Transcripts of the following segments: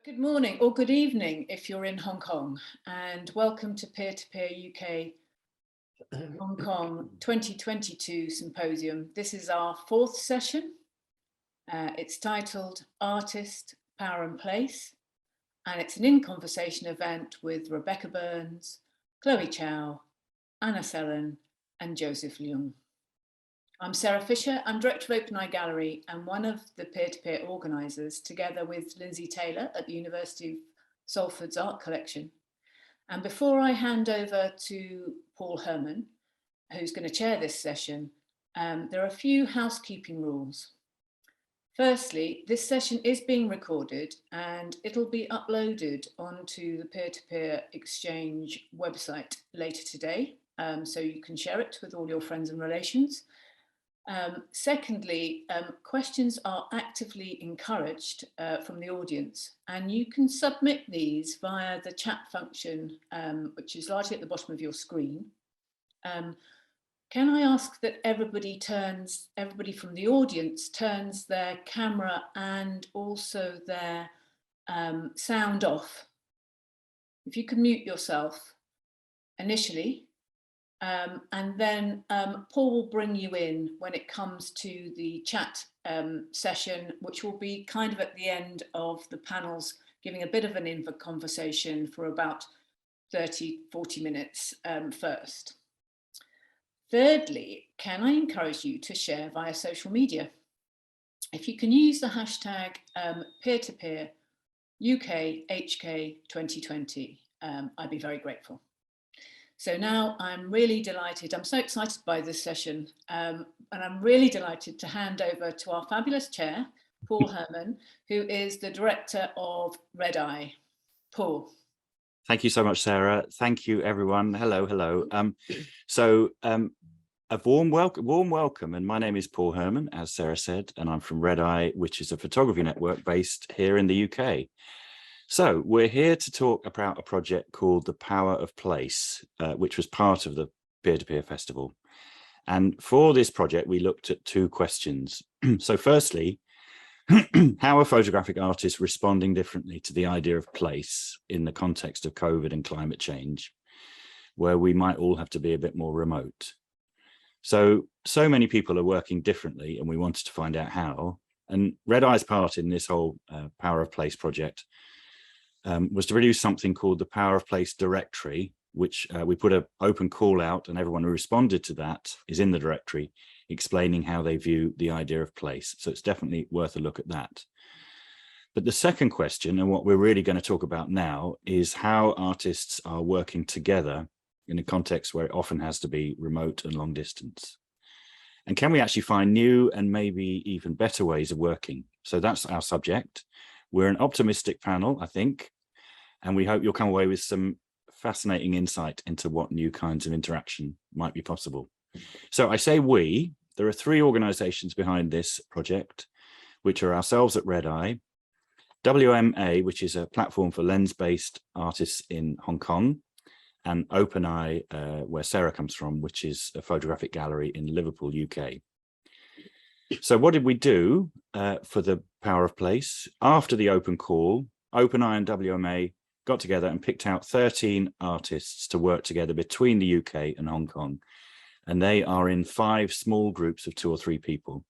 Good morning or good evening if you're in Hong Kong, and welcome to Peer-to-Peer UK Hong Kong 2022 Symposium. This is our fourth session. It's titled Artist, Power and Place, and it's an in-conversation event with Rebecca Burns, Chloe Chow, Anna Sellen and Joseph Leung. I'm Sarah Fisher, I'm Director of Open Eye Gallery and one of the peer-to-peer organisers, together with Lindsay Taylor at the University of Salford's Art Collection. And before I hand over to Paul Herman, who's going to chair this session, there are a few housekeeping rules. Firstly, this session is being recorded and it'll be uploaded onto the Peer-to-Peer Exchange website later today, so you can share it with all your friends and relations. Secondly, questions are actively encouraged from the audience, and you can submit these via the chat function, which is largely at the bottom of your screen. Can I ask that everybody from the audience turns their camera and also their sound off? If you can mute yourself initially. And then Paul will bring you in when it comes to the chat session, which will be kind of at the end of the panels, giving a bit of an conversation for about 30-40 minutes first. Thirdly, can I encourage you to share via social media? If you can use the hashtag peer-to-peer UK HK 2020, I'd be very grateful. So now I'm really delighted, I'm so excited by this session, and I'm really delighted to hand over to our fabulous chair, Paul Herman, who is the director of Red Eye. Paul. Thank you so much, Sarah. Thank you, everyone. Hello, hello. A warm welcome, and my name is Paul Herman, as Sarah said, and I'm from Red Eye, which is a photography network based here in the UK. So we're here to talk about a project called The Power of Place, which was part of the Peer-to-Peer Festival. And for this project, we looked at two questions. So firstly, how are photographic artists responding differently to the idea of place in the context of COVID and climate change, where we might all have to be a bit more remote? So many people are working differently, and we wanted to find out how. And Red Eye's part in this whole Power of Place project was to produce something called the Power of Place directory, which we put an open call out, and everyone who responded to that is in the directory, explaining how they view the idea of place. So it's definitely worth a look at that. But the second question, and what we're really going to talk about now, is how artists are working together in a context where it often has to be remote and long distance. And can we actually find new and maybe even better ways of working? So that's our subject. We're an optimistic panel, I think, and we hope you'll come away with some fascinating insight into what new kinds of interaction might be possible. So I say we, there are three organizations behind this project, which are ourselves at Red Eye, WMA, which is a platform for lens-based artists in Hong Kong, and Open Eye, where Sarah comes from, which is a photographic gallery in Liverpool, UK. So what did we do for the Power of Place? After the open call, Open Eye and WMA got together and picked out 13 artists to work together between the UK and Hong Kong. And they are in 5 small groups of 2 or 3 people.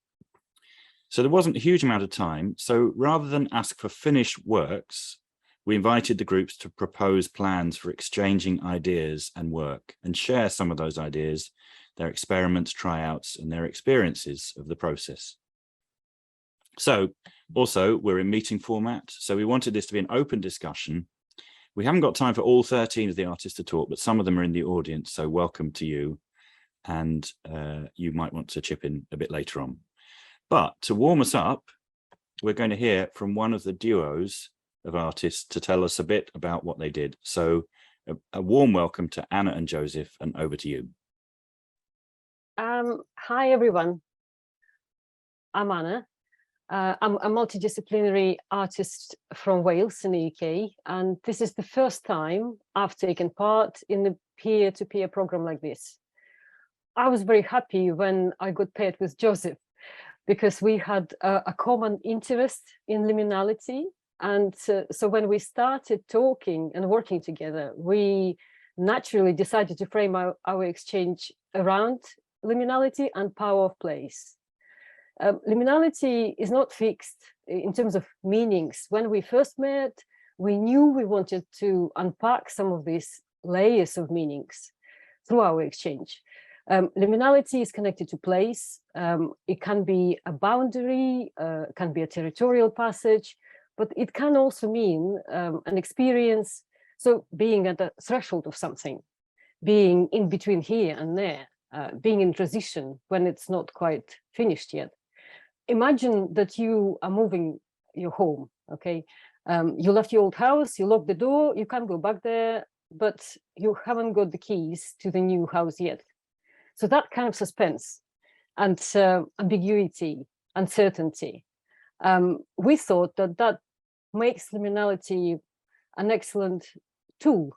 So there wasn't a huge amount of time. So rather than ask for finished works, we invited the groups to propose plans for exchanging ideas and work and share some of those ideas, their experiments, tryouts, and their experiences of the process. So also we're in meeting format. So we wanted this to be an open discussion. We haven't got time for all 13 of the artists to talk, but some of them are in the audience. So welcome to you. And you might want to chip in a bit later on. But to warm us up, we're going to hear from one of the duos of artists to tell us a bit about what they did. So a warm welcome to Anna and Joseph, and over to you. Hi, everyone. I'm Anna. I'm a multidisciplinary artist from Wales in the UK, and this is the first time I've taken part in a peer-to-peer program like this. I was very happy when I got paired with Joseph, because we had a common interest in liminality And so when we started talking and working together, we naturally decided to frame our exchange around liminality and power of place. Liminality is not fixed in terms of meanings. When we first met, we knew we wanted to unpack some of these layers of meanings through our exchange. Liminality is connected to place. It can be a boundary, can be a territorial passage, but it can also mean an experience. So being at the threshold of something, being in between here and there, being in transition when it's not quite finished yet. Imagine that you are moving your home, okay? You left your old house, you locked the door, you can't go back there, but you haven't got the keys to the new house yet. So that kind of suspense and ambiguity, uncertainty, we thought that that makes liminality an excellent tool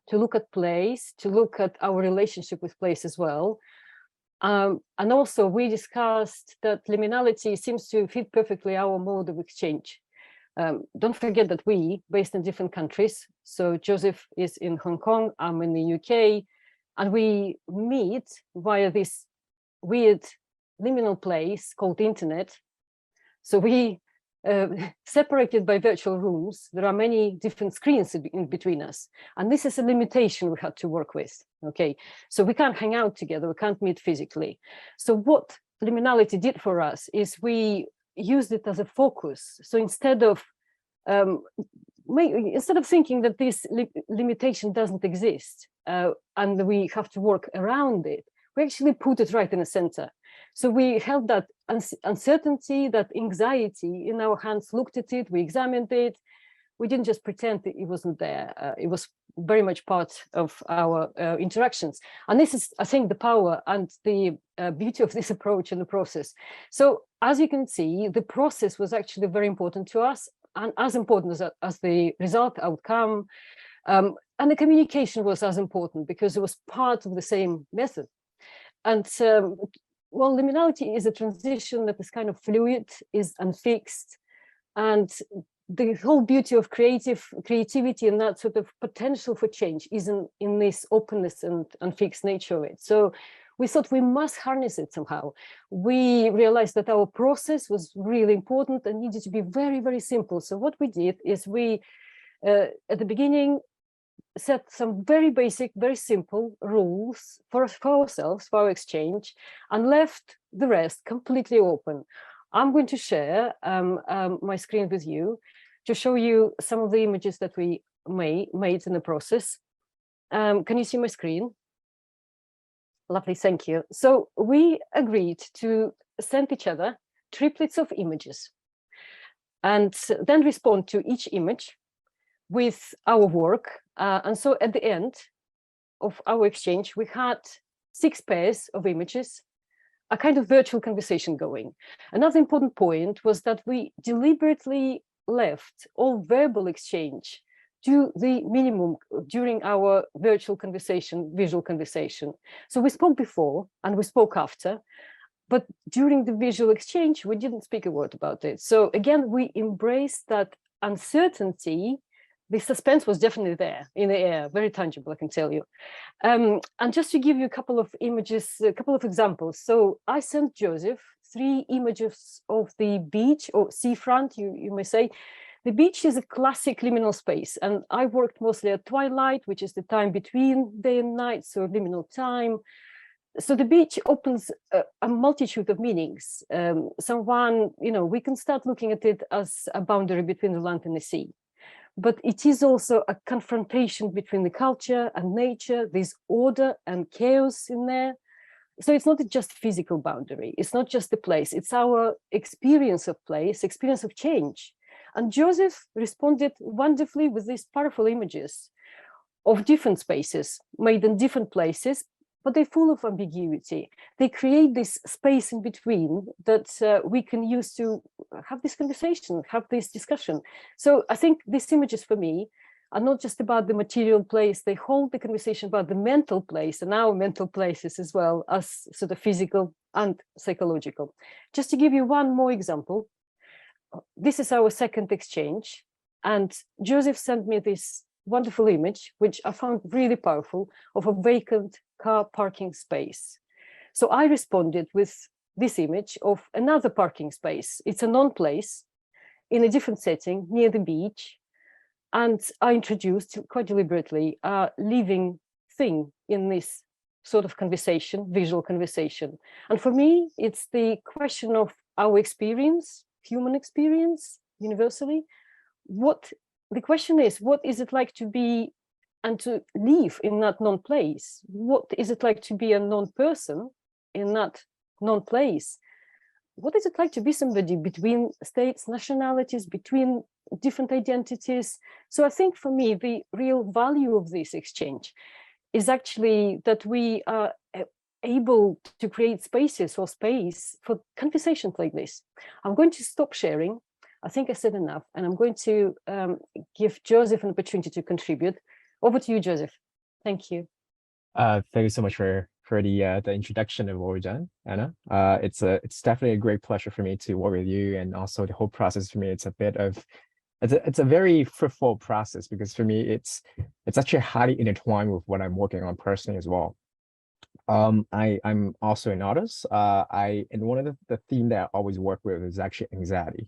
to look at place, to look at our relationship with place as well. And also we discussed that liminality seems to fit perfectly our mode of exchange. Don't forget that we, based in different countries, so Joseph is in Hong Kong, I'm in the UK, and we meet via this weird liminal place called internet. So we separated by virtual rooms, there are many different screens in between us. And this is a limitation we had to work with, okay? So we can't hang out together, we can't meet physically. So what liminality did for us is we used it as a focus. So instead of thinking that this limitation doesn't exist and we have to work around it, we actually put it right in the center. So we held that uncertainty, that anxiety in our hands, looked at it, we examined it. We didn't just pretend that it wasn't there. It was very much part of our interactions. And this is, I think, the power and the beauty of this approach in the process. So as you can see, the process was actually very important to us, and as important as the result outcome. And the communication was as important because it was part of the same method. And well, liminality is a transition that is kind of fluid, is unfixed, and the whole beauty of creativity and that sort of potential for change is in this openness and unfixed nature of it. So we thought we must harness it somehow. We realized that our process was really important and needed to be very, very simple. So what we did is we, at the beginning, set some very basic, very simple rules for ourselves, for our exchange, and left the rest completely open. I'm going to share my screen with you to show you some of the images that we made in the process. Can you see my screen? Lovely, thank you. So we agreed to send each other triplets of images and then respond to each image with our work. And so at the end of our exchange, we had 6 pairs of images, a kind of virtual conversation going. Another important point was that we deliberately left all verbal exchange to the minimum during our virtual conversation, visual conversation. So we spoke before and we spoke after, but during the visual exchange, we didn't speak a word about it. So again, we embraced that uncertainty. The suspense was definitely there in the air, very tangible, I can tell you. And just to give you a couple of images, a couple of examples. So I sent Joseph 3 images of the beach or seafront, you may say. The beach is a classic liminal space, and I worked mostly at twilight, which is the time between day and night, so liminal time. So the beach opens a multitude of meanings. We can start looking at it as a boundary between the land and the sea. But it is also a confrontation between the culture and nature. There's order and chaos in there. So it's not just a physical boundary. It's not just the place. It's our experience of place, experience of change. And Joseph responded wonderfully with these powerful images of different spaces made in different places, but they're full of ambiguity. They create this space in between that we can use to have this conversation, have this discussion. So I think these images for me are not just about the material place, they hold the conversation about the mental place and our mental places as well as sort of physical and psychological. Just to give you one more example, this is our second exchange, and Joseph sent me this wonderful image, which I found really powerful, of a vacant car parking space. So I responded with this image of another parking space. It's a non-place in a different setting near the beach. And I introduced quite deliberately a living thing in this sort of conversation, visual conversation. And for me, it's the question of our experience, human experience, universally. The question is, what is it like to be and to live in that non-place? What is it like to be a non-person in that non-place? What is it like to be somebody between states, nationalities, between different identities? So I think for me, the real value of this exchange is actually that we are able to create spaces or space for conversations like this. I'm going to stop sharing. I think I said enough, and I'm going to give Joseph an opportunity to contribute. Over to you, Joseph. Thank you. Thank you so much for the introduction of what we've done, Anna. It's definitely a great pleasure for me to work with you, and also the whole process for me. It's a very fruitful process, because for me it's actually highly intertwined with what I'm working on personally as well. I'm also an artist. And one of the theme that I always work with is actually anxiety,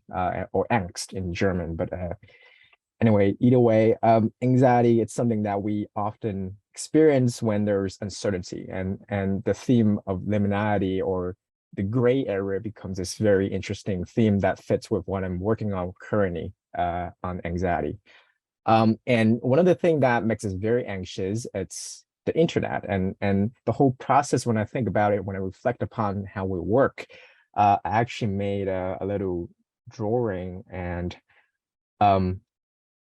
or Angst in German. But anyway, either way, anxiety, it's something that we often experience when there's uncertainty, and the theme of liminality, or the gray area, becomes this very interesting theme that fits with what I'm working on currently on anxiety. And one of the things that makes us very anxious, it's the internet, and the whole process. When I think about it, when I reflect upon how we work, I actually made a little drawing, and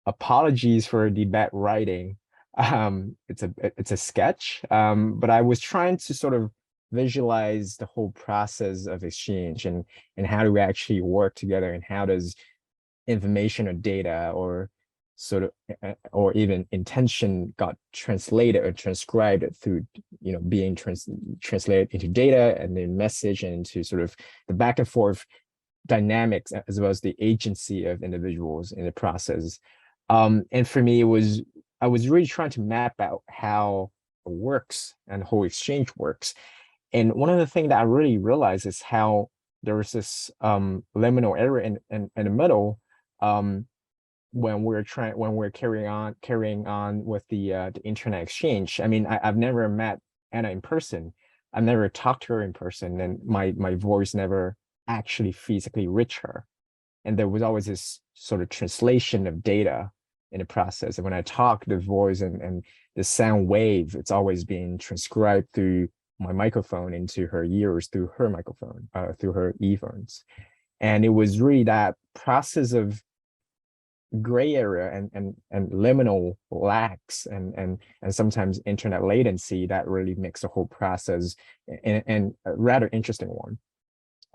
apologies for the bad writing. It's a sketch, but I was trying to sort of visualize the whole process of exchange, and how do we actually work together, and how does information or data, or sort of or even intention, got translated or transcribed through, being translated into data, and then message, and into sort of the back and forth dynamics, as well as the agency of individuals in the process. And for me, I was really trying to map out how it works and the whole exchange works. And one of the things that I really realized is how there was this liminal area in the middle, when we're carrying on with the internet exchange. I mean, I've never met Anna in person. I've never talked to her in person, and my voice never actually physically reached her. And there was always this sort of translation of data in the process. And when I talk, the voice and the sound wave, it's always being transcribed through my microphone into her ears, through her microphone, through her earphones. And it was really that process of gray area and liminal lags, and sometimes internet latency, that really makes the whole process and a rather interesting one.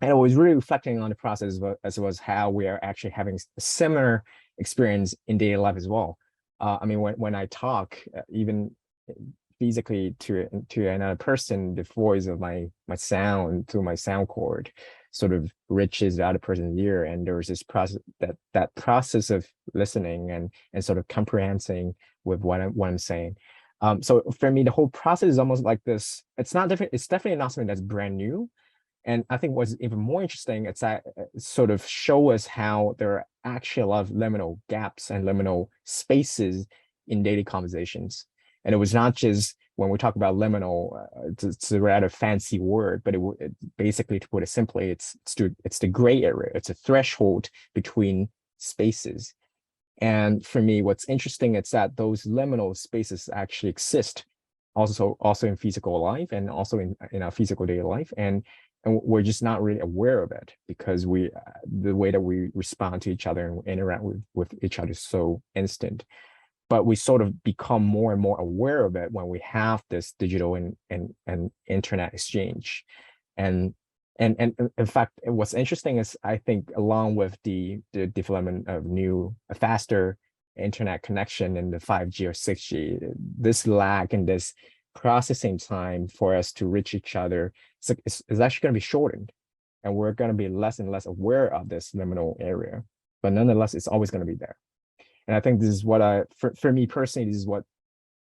And I was really reflecting on the process as well as how we are actually having a similar experience in daily life as well. I mean, when I talk, even physically to another person, the voice of my sound through my sound cord sort of reaches the other person's ear, and there's this process, that process of listening and sort of comprehending with what I'm saying. So for me, the whole process is almost like this. It's not different. It's definitely not something that's brand new. And I think what's even more interesting, it's that sort of show us how there are actually a lot of liminal gaps and liminal spaces in daily conversations. And it was not just, when we talk about liminal, it's a rather fancy word, but it basically, to put it simply, it's the gray area. It's a threshold between spaces. And for me, what's interesting is that those liminal spaces actually exist also in physical life, and also in our physical daily life. And we're just not really aware of it, because the way that we respond to each other and interact with each other is so instant. But we sort of become more and more aware of it when we have this digital and internet exchange. And in fact, what's interesting is, I think, along with the development of a faster internet connection in the 5G or 6G, this lag and this processing time for us to reach each other is actually going to be shortened. and we're going to be less and less aware of this liminal area, but nonetheless, it's always going to be there. And I think this is what for me personally, this is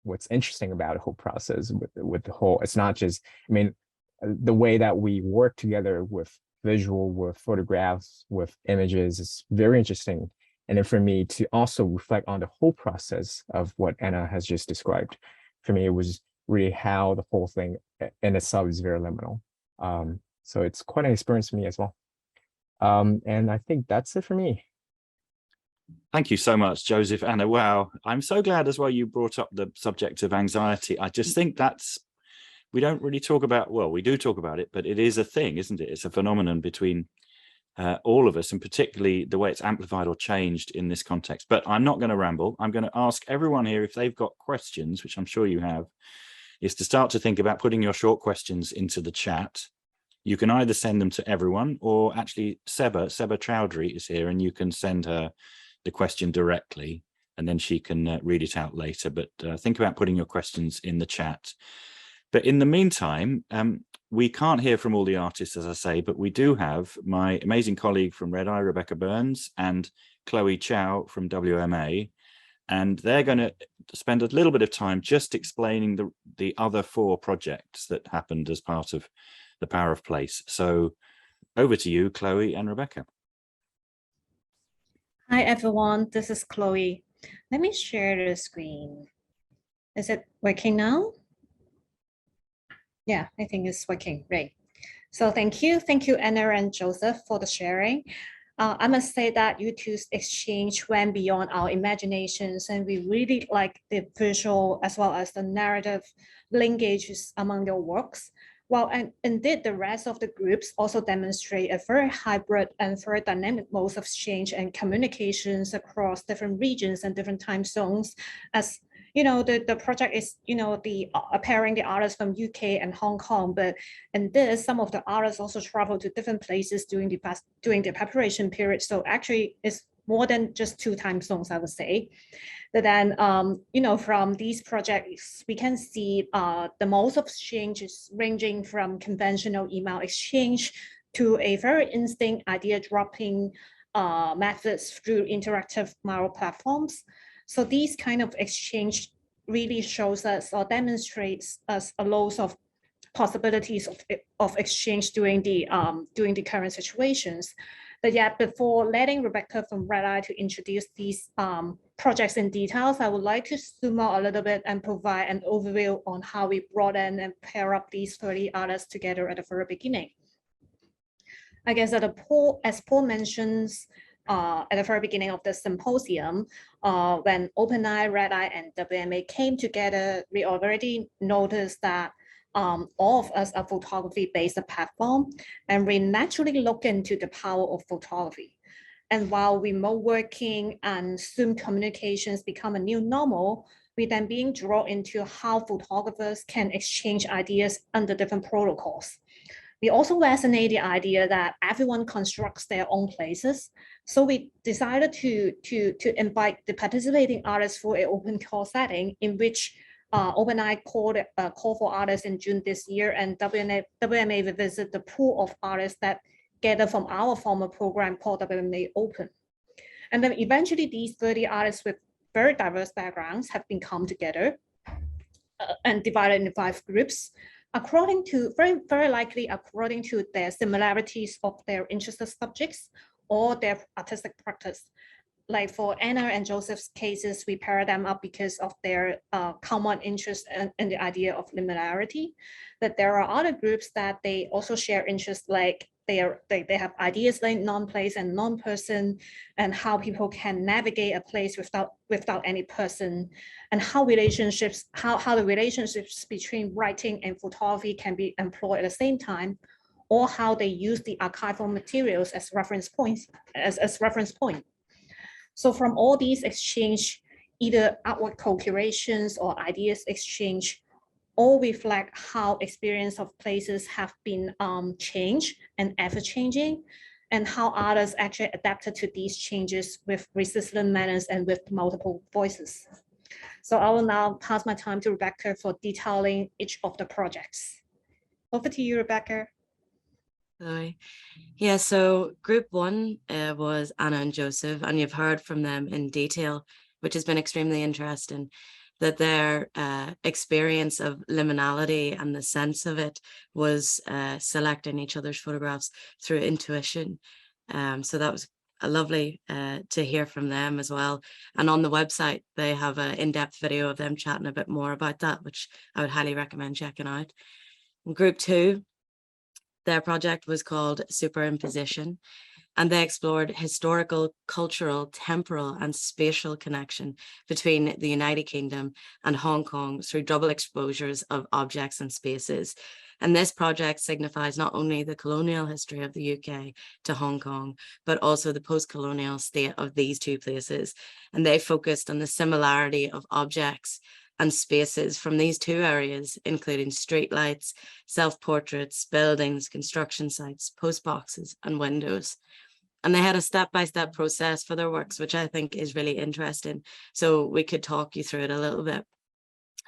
what's interesting about the whole process with the whole, it's not just, I mean, the way that we work together with visual, with photographs, with images is very interesting. And then for me to also reflect on the whole process of what Anna has just described, for me, it was really how the whole thing in itself is very liminal. So it's quite an experience for me as well. And I think that's it for me. Thank you so much, Joseph. Anna, wow. I'm so glad as well you brought up the subject of anxiety. I just think we don't really talk about, well, we do talk about it, but it is a thing, isn't it? It's a phenomenon between all of us, and particularly the way it's amplified or changed in this context. But I'm not going to ramble. I'm going to ask everyone here, if they've got questions, which I'm sure you have, is to start to think about putting your short questions into the chat. You can either send them to everyone, or actually Seba Chowdhury is here, and you can send her the question directly, and then she can read it out later. But think about putting your questions in the chat. But in the meantime, we can't hear from all the artists, as I say, but we do have my amazing colleague from Red Eye, Rebecca Burns, and Chloe Chow from WMA. And they're going to spend a little bit of time just explaining the other 4 projects that happened as part of the Power of Place. So over to you, Chloe and Rebecca. Hi, everyone. This is Chloe. Let me share the screen. Is it working now? Yeah, I think it's working. Great. So thank you. Thank you, Anna and Joseph, for the sharing. I must say that U2's exchange went beyond our imaginations, and we really like the visual as well as the narrative linkages among your works. While indeed the rest of the groups also demonstrate a very hybrid and very dynamic modes of exchange and communications across different regions and different time zones. As you know, the project is, pairing the artists from UK and Hong Kong, but in this, some of the artists also travel to different places during the preparation period. So actually it's more than just 2 time zones, I would say. But then, from these projects, we can see the modes of exchanges ranging from conventional email exchange to a very instinct idea dropping methods through interactive Miro platforms. So these kind of exchange really shows us or demonstrates us a lot of possibilities of exchange during the current situations. But yet, before letting Rebecca from Red Eye to introduce these projects in details, I would like to zoom out a little bit and provide an overview on how we brought in and pair up these 30 artists together at the very beginning. I guess as Paul mentions, at the very beginning of the symposium, when OpenEye, Red Eye, and WMA came together, we already noticed that all of us are photography-based platform, and we naturally look into the power of photography. And while remote working and Zoom communications become a new normal, we then being drawn into how photographers can exchange ideas under different protocols. We also resonate the idea that everyone constructs their own places. So we decided to invite the participating artists for an open call setting in which OpenEye called a call for artists in June this year, and WMA will visit the pool of artists that gathered from our former program called WMA Open. And then eventually these 30 artists with very diverse backgrounds have been come together and divided into 5 groups, according to, very likely according to their similarities of their interested subjects or their artistic practice. Like for Anna and Joseph's cases, we pair them up because of their common interest in the idea of liminarity. But there are other groups that they also share interests, like they have ideas like non-place and non-person, and how people can navigate a place without any person, and how the relationships between writing and photography can be employed at the same time, or how they use the archival materials as reference points. So from all these exchange, either artwork co-curations or ideas exchange, all reflect how experience of places have been changed and ever changing, and how artists actually adapted to these changes with resistant manners and with multiple voices. So I will now pass my time to Rebecca for detailing each of the projects. Over to you, Rebecca. Chloe. Yeah, so group one was Anna and Joseph, and you've heard from them in detail, which has been extremely interesting, that their experience of liminality and the sense of it was selecting each other's photographs through intuition. So that was a lovely to hear from them as well. And on the website, they have an in-depth video of them chatting a bit more about that, which I would highly recommend checking out. In group two, their project was called Superimposition, and they explored historical, cultural, temporal, and spatial connection between the United Kingdom and Hong Kong through double exposures of objects and spaces. And this project signifies not only the colonial history of the UK to Hong Kong, but also the post-colonial state of these two places. And they focused on the similarity of objects and spaces from these two areas, including streetlights, self-portraits, buildings, construction sites, postboxes, and windows. And they had a step-by-step process for their works, which I think is really interesting. So we could talk you through it a little bit.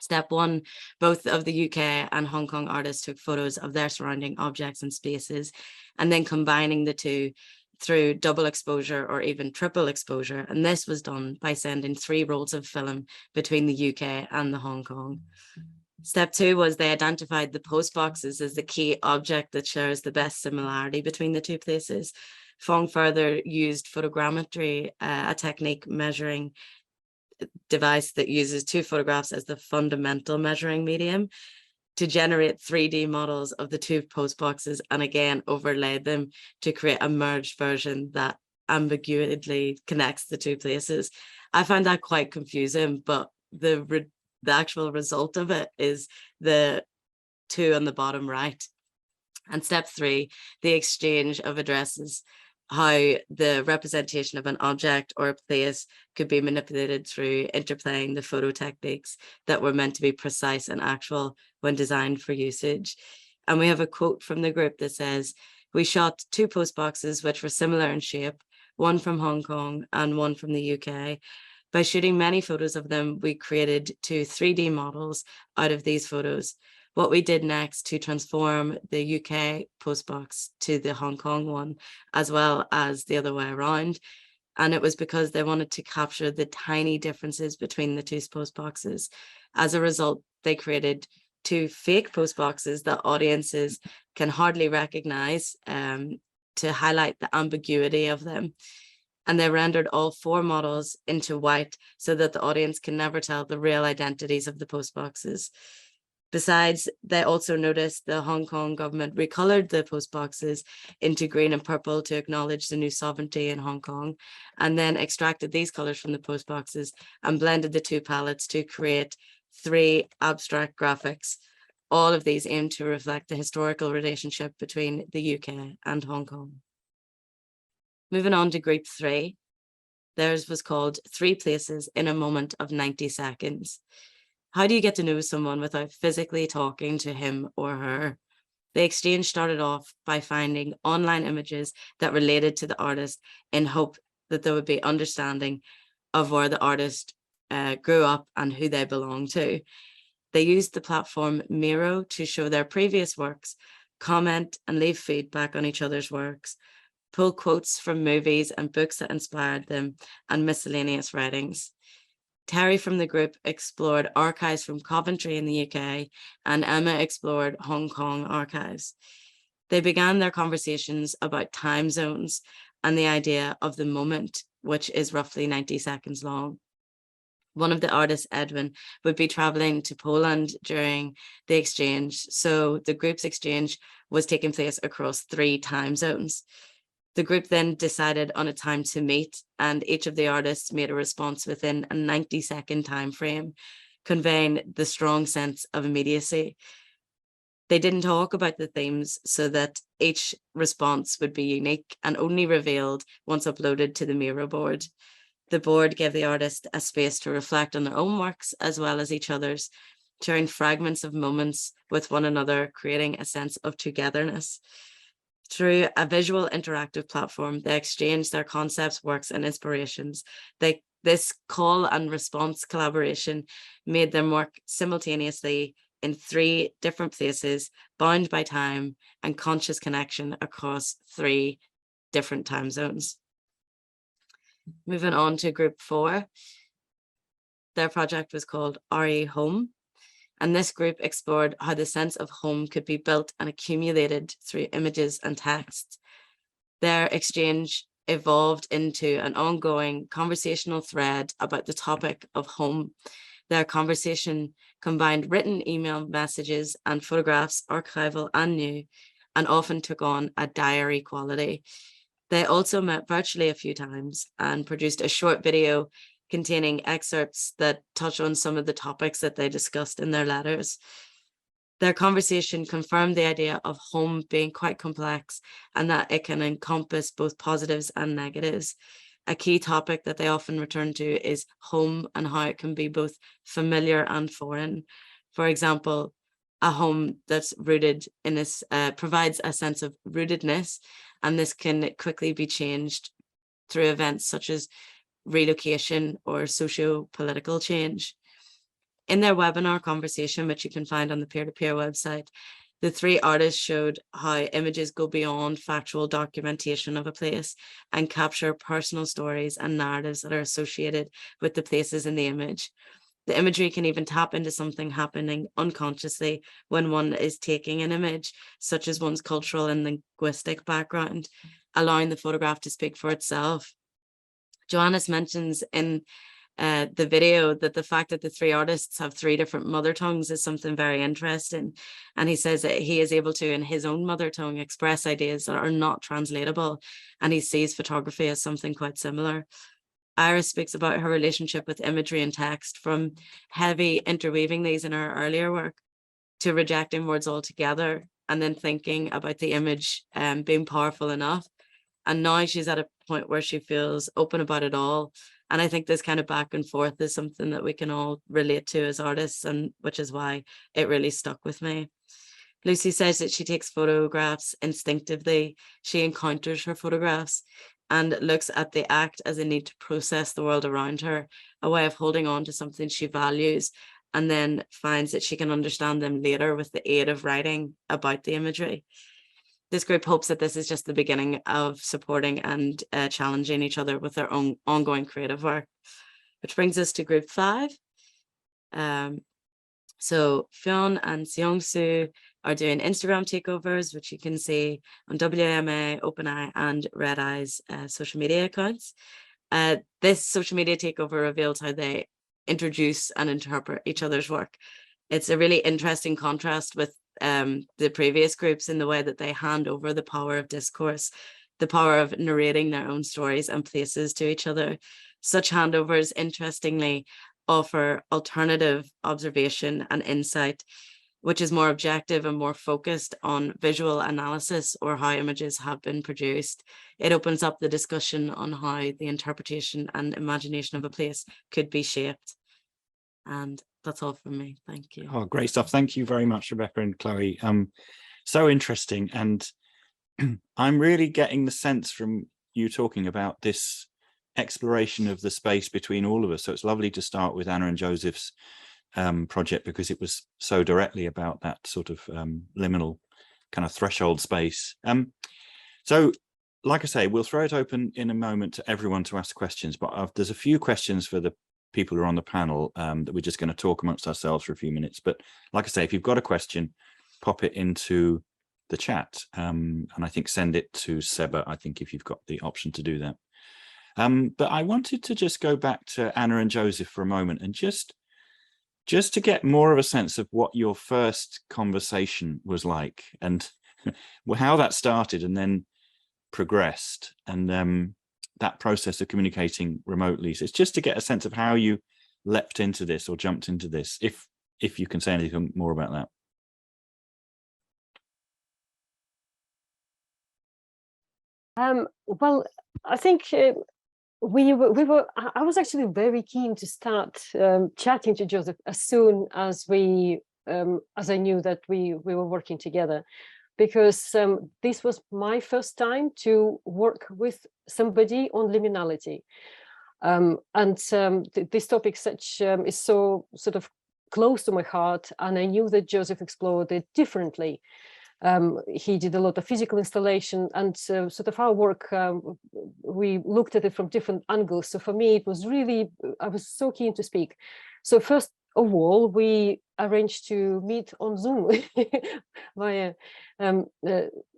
Step one, both of the UK and Hong Kong artists took photos of their surrounding objects and spaces, and then combining the two through double exposure or even triple exposure. And this was done by sending 3 rolls of film between the UK and the Hong Kong. Step two was they identified the postboxes as the key object that shares the best similarity between the two places. Fong further used photogrammetry, a technique measuring device that uses 2 photographs as the fundamental measuring medium, to generate 3D models of the 2 postboxes, and again overlaid them to create a merged version that ambiguously connects the 2 places. I find that quite confusing, but the actual result of it is the 2 on the bottom right. And step 3, the exchange of addresses, how the representation of an object or a place could be manipulated through interplaying the photo techniques that were meant to be precise and actual when designed for usage. And we have a quote from the group that says, "We shot 2 postboxes which were similar in shape, one from Hong Kong and one from the UK. By shooting many photos of them, we created 2 3D models out of these photos. What we did next to transform the UK postbox to the Hong Kong one, as well as the other way around. And it was because they wanted to capture the tiny differences between the 2 postboxes. As a result, they created 2 fake postboxes that audiences can hardly recognize to highlight the ambiguity of them. And they rendered all 4 models into white so that the audience can never tell the real identities of the postboxes. Besides, they also noticed the Hong Kong government recolored the postboxes into green and purple to acknowledge the new sovereignty in Hong Kong, and then extracted these colors from the postboxes and blended the 2 palettes to create 3 abstract graphics. All of these aim to reflect the historical relationship between the UK and Hong Kong. Moving on to group 3, theirs was called 3 Places in a Moment of 90 Seconds. How do you get to know someone without physically talking to him or her? The exchange started off by finding online images that related to the artist in hope that there would be understanding of where the artist grew up and who they belong to. They used the platform Miro to show their previous works, comment and leave feedback on each other's works, pull quotes from movies and books that inspired them, and miscellaneous writings. Terry from the group explored archives from Coventry in the UK, and Emma explored Hong Kong archives. They began their conversations about time zones and the idea of the moment, which is roughly 90 seconds long. One of the artists, Edwin, would be traveling to Poland during the exchange, so the group's exchange was taking place across 3 time zones. The group then decided on a time to meet, and each of the artists made a response within a 90-second time frame, conveying the strong sense of immediacy. They didn't talk about the themes so that each response would be unique and only revealed once uploaded to the Miro board. The board gave the artist a space to reflect on their own works as well as each other's, sharing fragments of moments with one another, creating a sense of togetherness. Through a visual interactive platform, they exchanged their concepts, works, and inspirations. This call and response collaboration made them work simultaneously in 3 different places, bound by time and conscious connection across 3 different time zones. Moving on to group 4, their project was called RE Home. And this group explored how the sense of home could be built and accumulated through images and texts. Their exchange evolved into an ongoing conversational thread about the topic of home. Their conversation combined written email messages and photographs, archival and new, and often took on a diary quality. They also met virtually a few times and produced a short video containing excerpts that touch on some of the topics that they discussed in their letters. Their conversation confirmed the idea of home being quite complex and that it can encompass both positives and negatives. A key topic that they often return to is home and how it can be both familiar and foreign. For example, a home that's rooted in this provides a sense of rootedness, and this can quickly be changed through events such as relocation or socio-political change. In their webinar conversation, which you can find on the peer-to-peer website, the 3 artists showed how images go beyond factual documentation of a place and capture personal stories and narratives that are associated with the places in the image. The imagery can even tap into something happening unconsciously when one is taking an image, such as one's cultural and linguistic background, allowing the photograph to speak for itself. Johannes mentions in the video that the fact that the 3 artists have 3 different mother tongues is something very interesting. And he says that he is able to, in his own mother tongue, express ideas that are not translatable. And he sees photography as something quite similar. Iris speaks about her relationship with imagery and text, from heavy interweaving these in her earlier work to rejecting words altogether, and then thinking about the image being powerful enough. And now she's at a point where she feels open about it all. And I think this kind of back and forth is something that we can all relate to as artists, and which is why it really stuck with me. Lucy says that she takes photographs instinctively. She encounters her photographs and looks at the act as a need to process the world around her, a way of holding on to something she values, and then finds that she can understand them later with the aid of writing about the imagery. This group hopes that this is just the beginning of supporting and challenging each other with their own ongoing creative work. Which brings us to group 5. So Fionn and Seong-Soo are doing Instagram takeovers, which you can see on WMA, OpenEye and Red Eye's social media accounts. This social media takeover reveals how they introduce and interpret each other's work. It's a really interesting contrast with the previous groups in the way that they hand over the power of discourse, the power of narrating their own stories and places to each other. Such handovers, interestingly, offer alternative observation and insight, which is more objective and more focused on visual analysis or how images have been produced. It opens up the discussion on how the interpretation and imagination of a place could be shaped. And that's all from me. Thank you. Oh, great stuff. Thank you very much, Rebecca and Chloe. So interesting. And I'm really getting the sense from you talking about this exploration of the space between all of us. So it's lovely to start with Anna and Joseph's project, because it was so directly about that sort of liminal kind of threshold space. So like I say, we'll throw it open in a moment to everyone to ask questions, but there's a few questions for the people who are on the panel that we're just going to talk amongst ourselves for a few minutes. But like I say, if you've got a question, pop it into the chat, and I think send it to Seba, I think, if you've got the option to do that. But I wanted to just go back to Anna and Joseph for a moment, and just to get more of a sense of what your first conversation was like, and how that started and then progressed, and that process of communicating remotely. So it's just to get a sense of how you leapt into this or jumped into this, if you can say anything more about that. Well, I think I was actually very keen to start chatting to Joseph as soon as as I knew that we were working together, because this was my first time to work with somebody on liminality. This topic is so sort of close to my heart, and I knew that Joseph explored it differently. He did a lot of physical installation, and sort of our work, we looked at it from different angles. So for me, it was really, I was so keen to speak. So first of all, we arranged to meet on Zoom via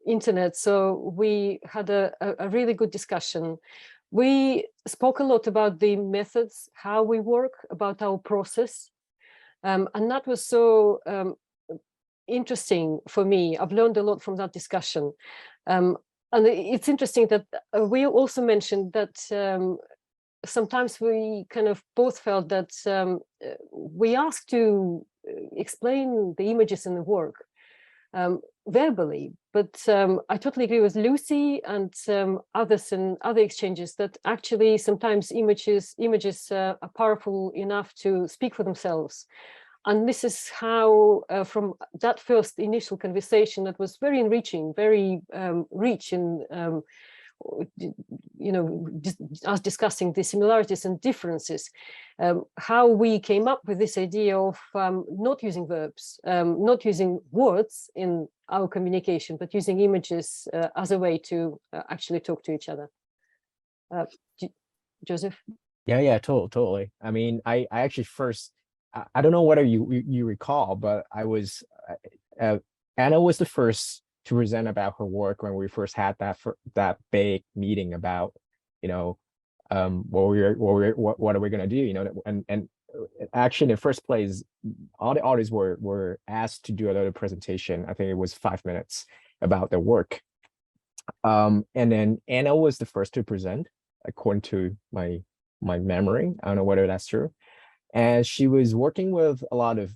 internet. So we had a really good discussion. We spoke a lot about the methods, how we work, about our process. And that was so interesting for me. I've learned a lot from that discussion. And it's interesting that we also mentioned that sometimes we kind of both felt that we asked to explain the images in the work verbally, but I totally agree with Lucy and others in other exchanges that actually sometimes images are powerful enough to speak for themselves. And this is how, from that first initial conversation that was very enriching, very rich in, us discussing the similarities and differences, how we came up with this idea of not using verbs, not using words in our communication, but using images as a way to actually talk to each other. Joseph? Yeah, totally. I mean, I actually first, I don't know whether you recall, but I was, Anna was the first to present about her work when we first had that big meeting about, what are we gonna do, and actually in the first place, all the artists were asked to do a little presentation. I think it was 5 minutes about their work, and then Anna was the first to present, according to my memory. I don't know whether that's true. And she was working with a lot of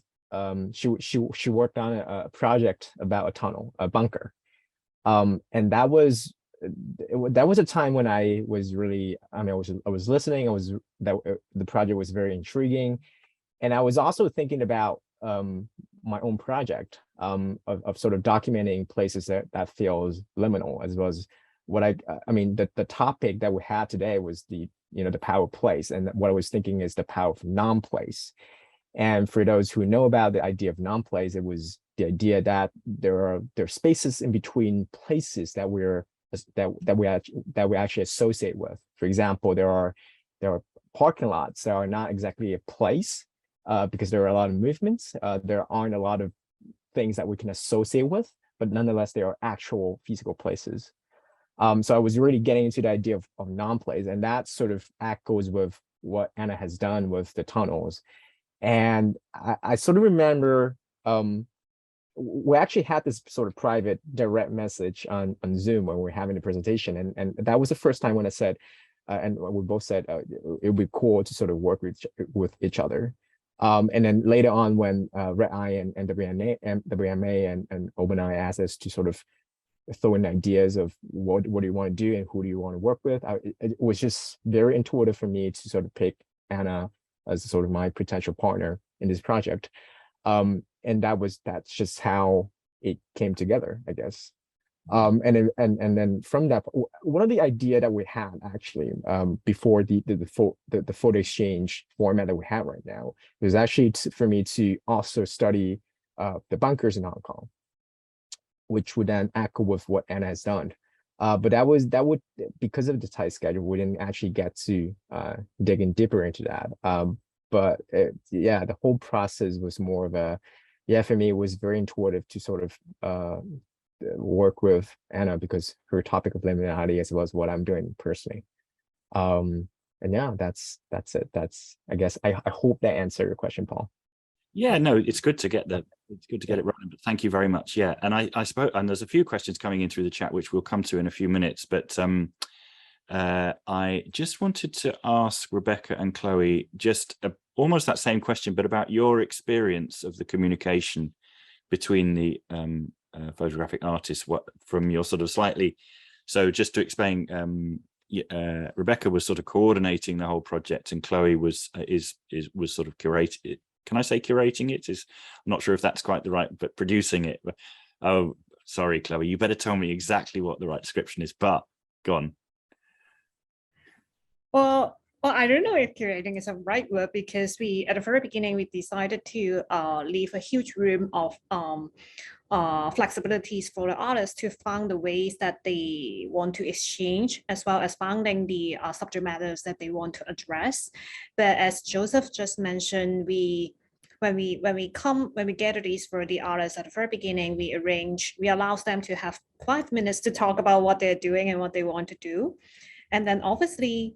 she worked on a project about a tunnel, a bunker, and that was a time when I was really, I was listening. The project was very intriguing, and I was also thinking about my own project of sort of documenting places that feels liminal, as well as what the topic that we had today was the power of place, and what I was thinking is the power of non-place. And for those who know about the idea of non-place, it was the idea that there are spaces in between places that we actually associate with. For example, there are parking lots that are not exactly a place because there are a lot of movements. There aren't a lot of things that we can associate with, but nonetheless, they are actual physical places. So I was really getting into the idea of non-place, and that sort of echoes with what Anna has done with the tunnels. And I sort of remember we actually had this sort of private direct message on Zoom when we were having the presentation, and that was the first time when I said, and we both said it would be cool to sort of work with each other. And then later on, when Red Eye and WMA and OpenEye asked us to sort of throw in ideas of what do you want to do and who do you want to work with, it was just very intuitive for me to sort of pick Anna as sort of my potential partner in this project. And that's just how it came together, I guess. And then from that, one of the idea that we had actually before the photo exchange format that we have right now was actually for me to also study the bunkers in Hong Kong, which would then echo with what Anna has done. But that would, because of the tight schedule, we didn't actually get to dig in deeper into that. But the whole process was more of for me, it was very intuitive to sort of work with Anna because her topic of liminality as well as what I'm doing personally. And yeah, that's it. I guess I hope that answered your question, Paul. Yeah, no, it's good to get it right. But thank you very much. Yeah, and I spoke, and there's a few questions coming in through the chat, which we'll come to in a few minutes. But I just wanted to ask Rebecca and Chloe just almost that same question, but about your experience of the communication between the photographic artists. What from your sort of slightly. So just to explain, Rebecca was sort of coordinating the whole project, and Chloe was sort of curating. Can I say curating it? I'm not sure if that's quite the right, but producing it. But, oh, sorry, Chloe, you better tell me exactly what the right description is, but go on. Well, Well, I don't know if curating is a right word because we, at the very beginning, we decided to leave a huge room of flexibilities for the artists to find the ways that they want to exchange, as well as finding the subject matters that they want to address. But as Joseph just mentioned, when we gather these for the artists at the very beginning, we allow them to have 5 minutes to talk about what they're doing and what they want to do. And then obviously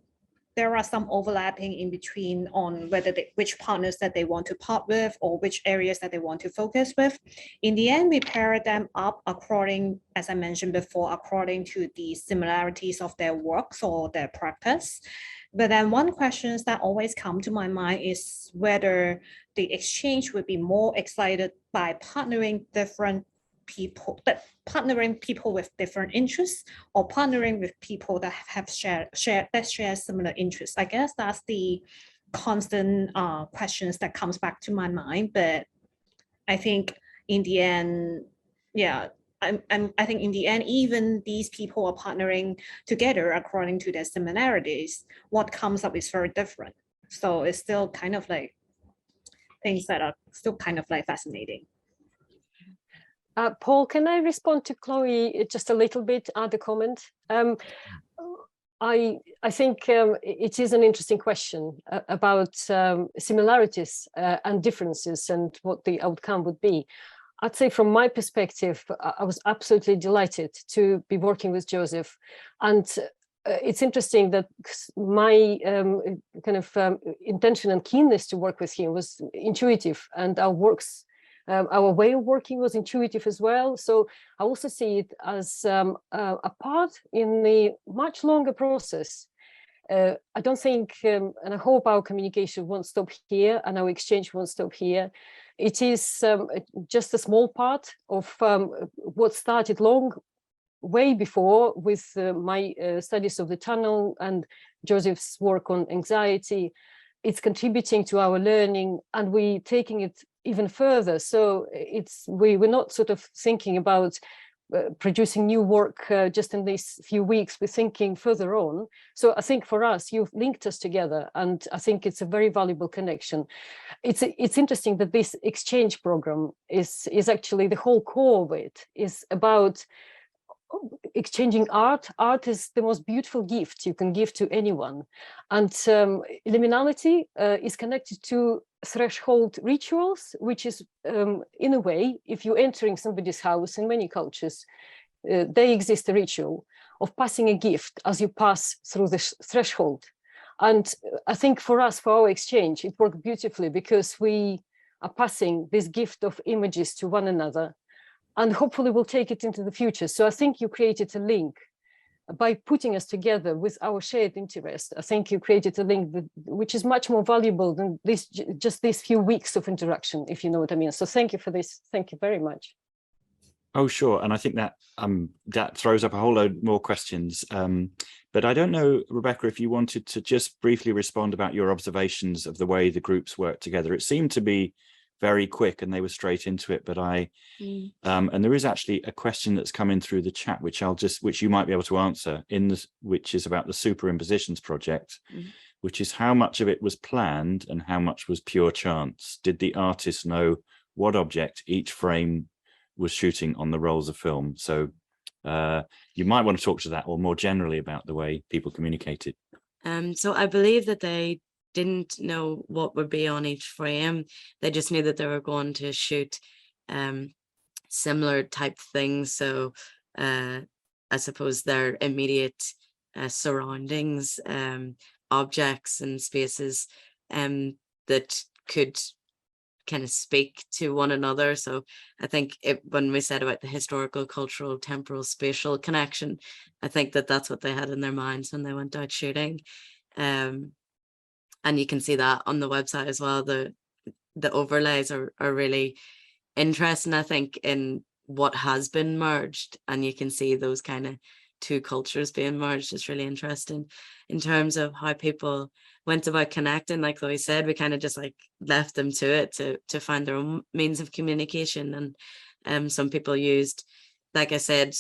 there are some overlapping in between on whether which partners that they want to part with or which areas that they want to focus with. In the end, we pair them up according, as I mentioned before, according to the similarities of their works or their practice. But then one question that always come to my mind is whether the exchange would be more excited by partnering people with different interests or partnering with people that have share similar interests. I guess that's the constant questions that comes back to my mind. But I think in the end, yeah, I think in the end, even these people are partnering together according to their similarities. What comes up is very different. So it's still kind of like things that are still kind of like fascinating. Paul, can I respond to Chloe just a little bit, add a comment? I think it is an interesting question about similarities and differences and what the outcome would be. I'd say from my perspective, I was absolutely delighted to be working with Joseph. And it's interesting that my intention and keenness to work with him was intuitive, and our way of working was intuitive as well. So I also see it as a part in the much longer process. I don't think, and I hope our communication won't stop here and our exchange won't stop here. It is just a small part of what started way before with my studies of the tunnel and Joseph's work on anxiety. It's contributing to our learning, and we're taking it even further. So we're not sort of thinking about producing new work just in these few weeks. We're thinking further on. So I think for us, you've linked us together, and I think it's a very valuable connection. It's interesting that this exchange program is actually the whole core of it is about exchanging art. Art is the most beautiful gift you can give to anyone. And liminality is connected to threshold rituals, which is, in a way, if you're entering somebody's house in many cultures, they exist a ritual of passing a gift as you pass through the threshold. And I think for us, for our exchange, it worked beautifully because we are passing this gift of images to one another, and hopefully we'll take it into the future. So I think you created a link by putting us together with our shared interest. I think you created a link which is much more valuable than just these few weeks of interaction, if you know what I mean. So thank you for this. Thank you very much. Oh, sure. And I think that that throws up a whole load more questions. But I don't know, Rebecca, if you wanted to just briefly respond about your observations of the way the groups work together. It seemed to be very quick and they were straight into it, but and there is actually a question that's come in through the chat which you might be able to answer which is about the Superimpositions project, which is how much of it was planned and how much was pure chance. Did the artist know what object each frame was shooting on the rolls of film? So you might want to talk to that, or more generally about the way people communicated. So I believe that they didn't know what would be on each frame. They just knew that they were going to shoot similar type things. So I suppose their immediate surroundings, objects and spaces that could kind of speak to one another. So I think when we said about the historical, cultural, temporal, spatial connection, I think that that's what they had in their minds when they went out shooting. And you can see that on the website as well. The overlays are really interesting, I think, in what has been merged. And you can see those kind of two cultures being merged. It's really interesting in terms of how people went about connecting. Like Chloe said, we kind of just like left them to it to find their own means of communication. And some people used, like I said,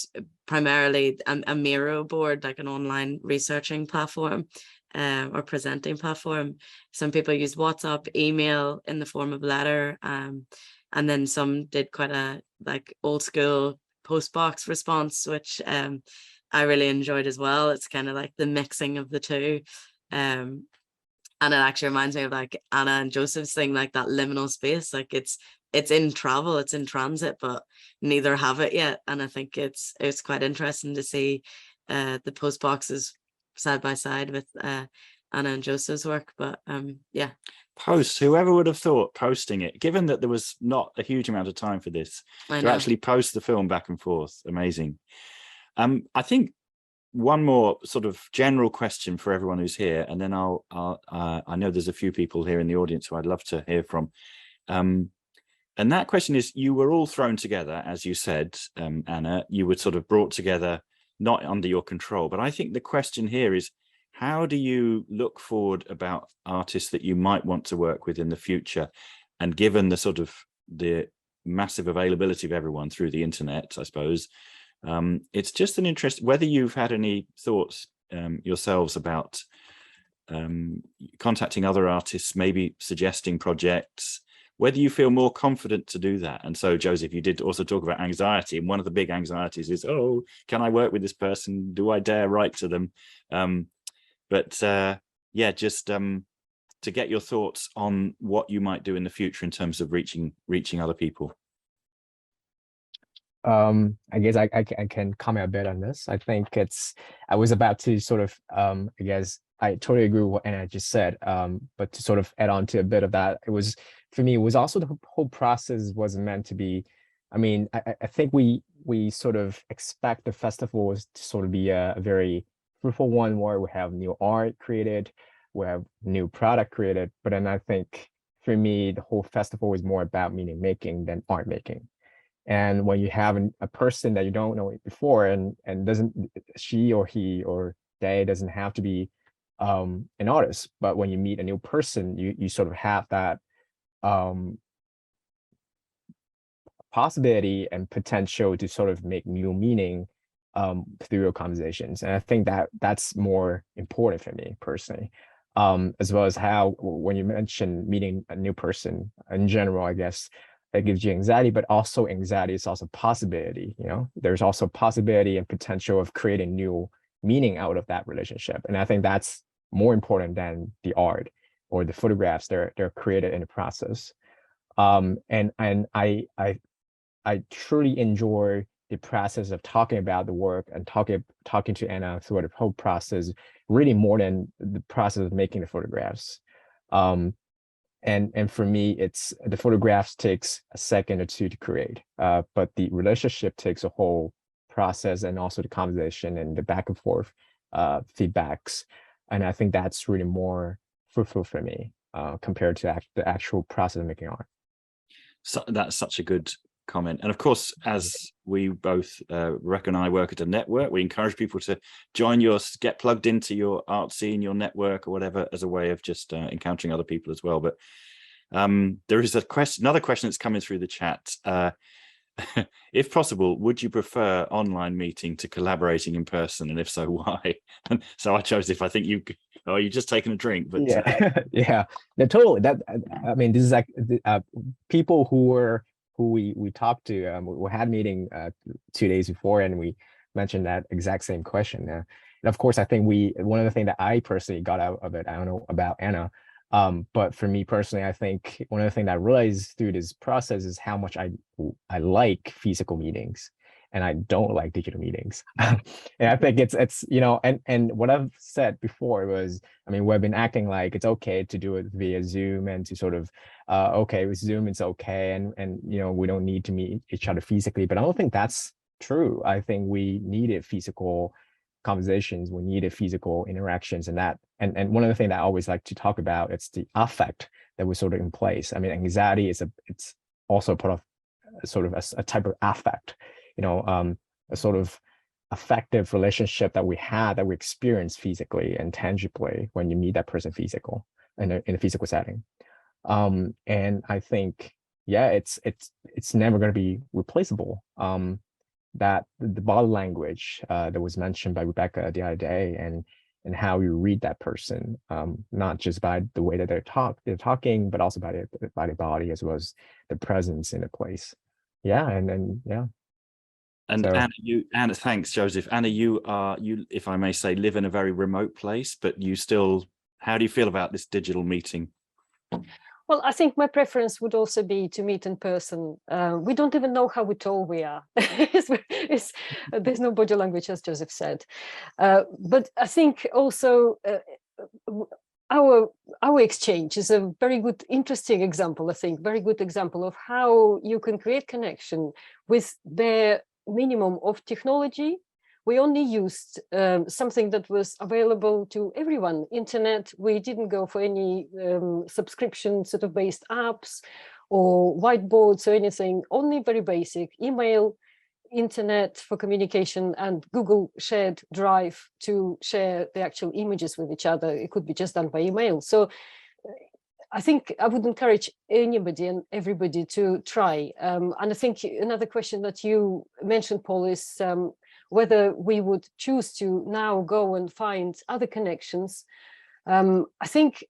primarily a Miro board, like an online researching platform. or presenting platform. Some people use WhatsApp, email in the form of letter, and then some did quite a like old school postbox response, which I really enjoyed as well. It's kind of like the mixing of the two. And it actually reminds me of like Anna and Joseph's thing, like that liminal space. Like it's in travel, it's in transit, but neither have it yet. And I think it's quite interesting to see the post boxes side by side with Anna and Joseph's work. But yeah. Post, whoever would have thought posting it, given that there was not a huge amount of time for this, I to know. actually post the film back and forth. Amazing. I think one more sort of general question for everyone who's here, and then I know there's a few people here in the audience who I'd love to hear from. And that question is, you were all thrown together, as you said, Anna, you were sort of brought together, not under your control. But I think the question here is, how do you look forward about artists that you might want to work with in the future? And given the sort of the massive availability of everyone through the internet, I suppose, it's just an interest, whether you've had any thoughts yourselves about contacting other artists, maybe suggesting projects, whether you feel more confident to do that. And so, Joseph, you did also talk about anxiety, and one of the big anxieties is, oh, can I work with this person? Do I dare write to them? Yeah, just to get your thoughts on what you might do in the future in terms of reaching other people. I guess I can comment a bit on this. I think I was about to sort of, I guess I totally agree with what Anna just said, but to sort of add on to a bit of that, for me, it was also the whole process wasn't meant to be, I mean, I think we sort of expect the festivals to sort of be a very fruitful one where we have new art created, we have new product created, but then I think for me, the whole festival is more about meaning making than art making. And when you have a person that you don't know before and she or he or they doesn't have to be an artist, but when you meet a new person, you sort of have that possibility and potential to sort of make new meaning through your conversations. And I think that's more important for me personally, as well as how when you mention meeting a new person in general, I guess that gives you anxiety, but also anxiety is also possibility. There's also possibility and potential of creating new meaning out of that relationship. And I think that's more important than the art or the photographs they're created in the process. And I truly enjoy the process of talking about the work and talking to Anna throughout the whole process, really more than the process of making the photographs. And for me, it's the photographs takes a second or two to create, but the relationship takes a whole process, and also the conversation and the back and forth feedbacks. And I think that's really more fruitful for me compared to the actual process of making art. So that's such a good comment. And of course, as we both Rek and I work at a network, we encourage people to get plugged into your art scene, your network or whatever, as a way of just encountering other people as well. But there is another question that's coming through the chat. If possible, would you prefer online meeting to collaborating in person? And if so, why? And so I chose, if I think you've just taken a drink, but yeah, no, totally. I mean, this is like people who we talked to, we had a meeting 2 days before, and we mentioned that exact same question. And of course, I think one of the things that I personally got out of it, I don't know about Anna, but for me personally, I think one of the things that I realized through this process is how much I like physical meetings and I don't like digital meetings. And I think it's and what I've said before was, I mean, we've been acting like it's okay to do it via Zoom and to sort of okay, with Zoom it's okay, and we don't need to meet each other physically, but I don't think that's true. I think we needed physical conversations, we needed physical interactions, and one of the things that I always like to talk about, it's the affect that was sort of in place. I mean, anxiety it's also part of sort of a type of affect, a sort of affective relationship that we experience physically and tangibly when you meet that person in a physical setting. And I think, yeah, it's never going to be replaceable. That the body language that was mentioned by Rebecca the other day, and how you read that person, not just by the way that they're talking, but also by the body as well as the presence in a place. Yeah, and yeah. And So- Anna, thanks, Joseph. Anna, you, if I may say, live in a very remote place, but you still, how do you feel about this digital meeting? Well, I think my preference would also be to meet in person. We don't even know how tall we are. There's no body language, as Joseph said. But I think also our exchange is a very good, interesting example, I think, very good example of how you can create connection with the minimum of technology. We only used something that was available to everyone, internet. We didn't go for any subscription sort of based apps or whiteboards or anything, only very basic email, internet for communication, and Google shared Drive to share the actual images with each other. It could be just done by email. So I think I would encourage anybody and everybody to try. And I think another question that you mentioned, Paul, is whether we would choose to now go and find other connections. I think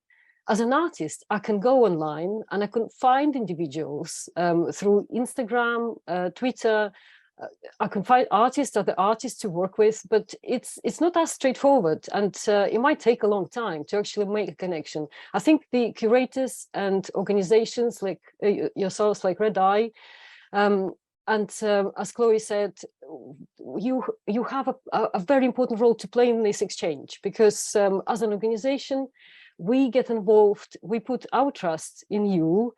as an artist, I can go online and I can find individuals through Instagram, Twitter. I can find artists, other artists to work with, but it's not as straightforward, and it might take a long time to actually make a connection. I think the curators and organizations like yourselves, like Red Eye, and as Chloe said, you have a very important role to play in this exchange, because as an organization, we get involved, we put our trust in you.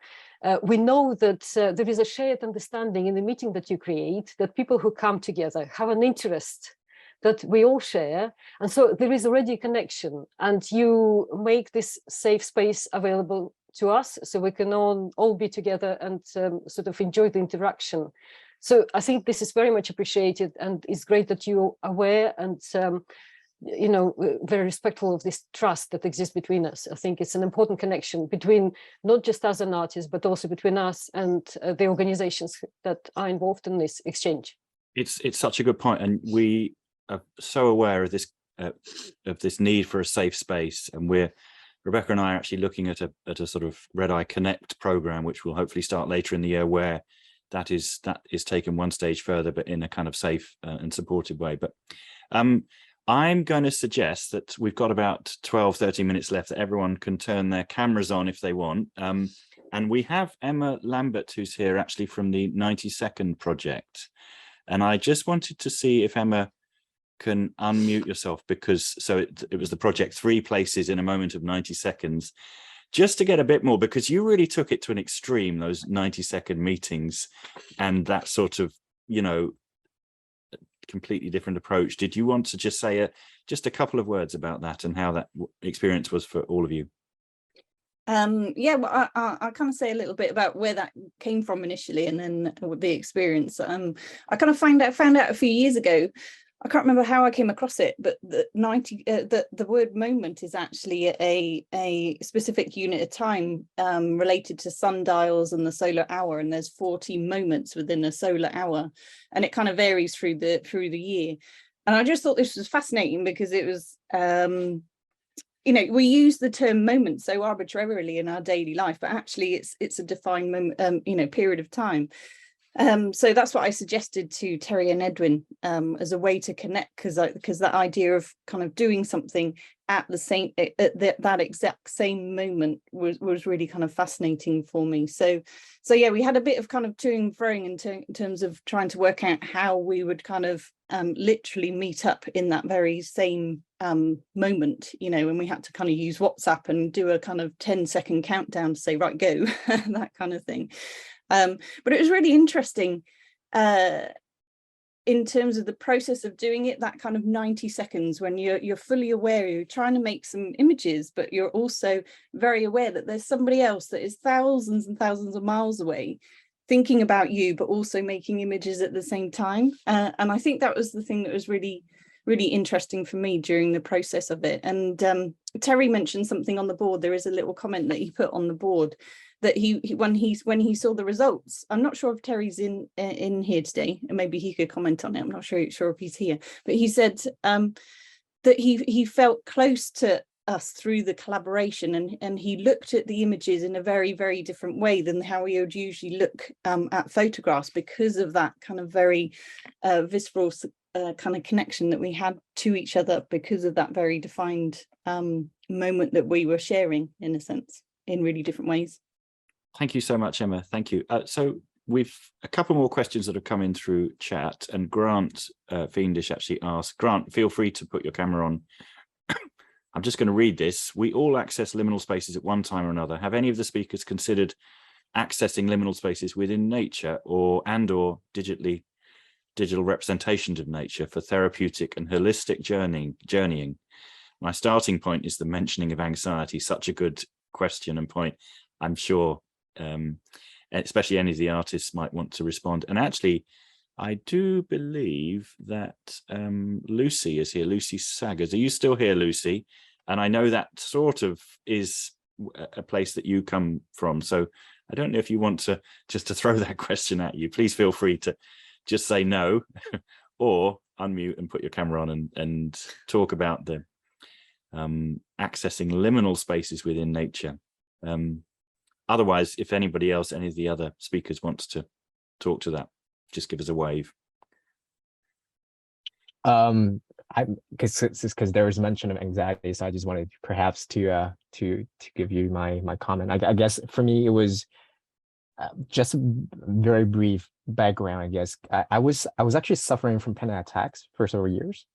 We know that there is a shared understanding in the meeting that you create, that people who come together have an interest that we all share. And so there is already a connection, and you make this safe space available to us so we can all be together and sort of enjoy the interaction. So I think this is very much appreciated, and it's great that you're aware and you know, very respectful of this trust that exists between us. I think it's an important connection between not just us and artists, but also between us and the organizations that are involved in this exchange. It's such a good point, and we are so aware of this need for a safe space, and Rebecca and I are actually looking at a sort of Red Eye Connect program, which will hopefully start later in the year, where that is taken one stage further, but in a kind of safe and supportive way. But I'm going to suggest that we've got about 12-13 minutes left, that everyone can turn their cameras on if they want. And we have Emma Lambert, who's here actually from the 90 Second Project. And I just wanted to see if Emma can unmute yourself, because it was the project 3 Places in a Moment of 90 Seconds, just to get a bit more, because you really took it to an extreme, those 90-second meetings and that sort of, you know, completely different approach. Did you want to just say just a couple of words about that and how that experience was for all of you? Yeah, well, I'll kind of say a little bit about where that came from initially, and then the experience. I kind of found out a few years ago. I can't remember how I came across it, but the word moment is actually a specific unit of time related to sundials and the solar hour, and there's 40 moments within a solar hour, and it kind of varies through the year. And I just thought this was fascinating, because it was you know, we use the term moment so arbitrarily in our daily life, but actually it's a defined moment, you know, period of time. So that's what I suggested to Terry and Edwin as a way to connect, because that idea of kind of doing something at the same that exact same moment was really kind of fascinating for me. So yeah, we had a bit of kind of toing and froing in terms of trying to work out how we would kind of literally meet up in that very same moment, you know, and we had to kind of use WhatsApp and do a kind of 10-second countdown to say, right, go, that kind of thing. But it was really interesting in terms of the process of doing it, that kind of 90 seconds when you're fully aware, you're trying to make some images, but you're also very aware that there's somebody else that is thousands and thousands of miles away thinking about you, but also making images at the same time. And I think that was the thing that was really, really interesting for me during the process of it. And Terry mentioned something on the board. There is a little comment that he put on the board that when he saw the results. I'm not sure if Terry's in here today, and maybe he could comment on it. I'm not sure if he's here, but he said that he felt close to us through the collaboration, and he looked at the images in a very, very different way than how we would usually look at photographs, because of that kind of very visceral kind of connection that we had to each other, because of that very defined moment that we were sharing, in a sense, in really different ways. Thank you so much, Emma. Thank you. So we've a couple more questions that have come in through chat, and Grant Fiendish actually asked, Grant, feel free to put your camera on. I'm just going to read this. We all access liminal spaces at one time or another. Have any of the speakers considered accessing liminal spaces within nature or digital representations of nature for therapeutic and holistic journeying? My starting point is the mentioning of anxiety. Such a good question and point. I'm sure especially any of the artists might want to respond. And actually, I do believe that Lucy is here, Lucy Saggers. Are you still here, Lucy? And I know that sort of is a place that you come from. So I don't know if you want to just to throw that question at you. Please feel free to just say no or unmute and put your camera on and talk about the accessing liminal spaces within nature. Otherwise, if anybody else, any of the other speakers wants to talk to that, just give us a wave. Because there was mention of anxiety, so I just wanted perhaps to give you my comment. I guess for me it was just a very brief background. I guess I was actually suffering from panic attacks for several years,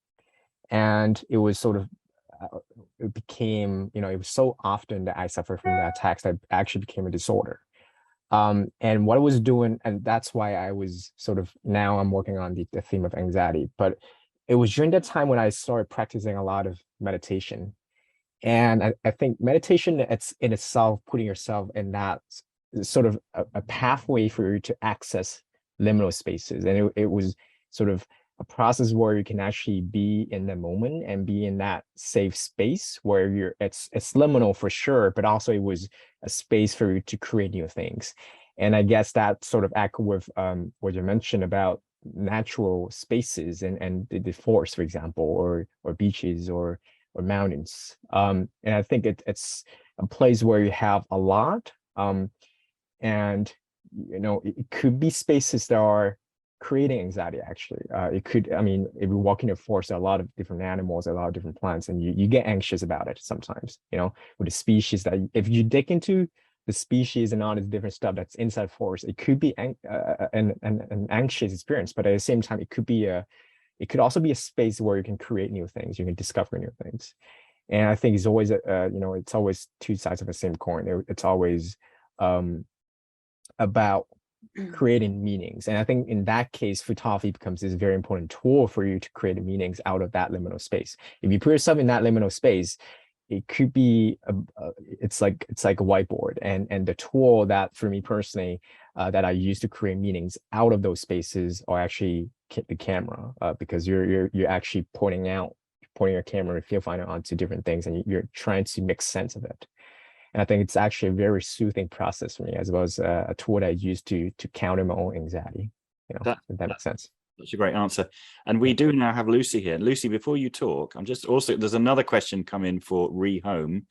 and it was sort of it became, it was so often that I suffered from the attacks that it actually became a disorder. And what I was doing, and that's why I was sort of, now I'm working on the theme of anxiety, but it was during that time when I started practicing a lot of meditation. And I think meditation, it's in itself, putting yourself in that sort of a pathway for you to access liminal spaces. And it was sort of a process where you can actually be in the moment and be in that safe space where it's liminal for sure, but also it was a space for you to create new things. And I guess that sort of echo with what you mentioned about natural spaces and the forest, for example, or beaches or mountains. And I think it's a place where you have a lot, and it could be spaces that are creating anxiety. Actually, it could, I mean, if you walk in a forest, there are a lot of different animals, a lot of different plants, and you get anxious about it sometimes, with the species that if you dig into the species and all this different stuff that's inside forest, it could be an anxious experience, but at the same time, it could also be a space where you can create new things, you can discover new things. And I think it's always it's always two sides of the same coin. It's always about creating meanings. And I think in that case, photography becomes this very important tool for you to create meanings out of that liminal space. If you put yourself in that liminal space, it could be it's like a whiteboard, and the tool that for me personally that I use to create meanings out of those spaces are actually the camera, because you're actually pointing your camera and field finder onto different things, and you're trying to make sense of it. And I think it's actually a very soothing process for me, as well as a tool that I use to counter my own anxiety. If that makes sense. That's a great answer. And we do now have Lucy here. Lucy, before you talk, there's another question come in for Rehome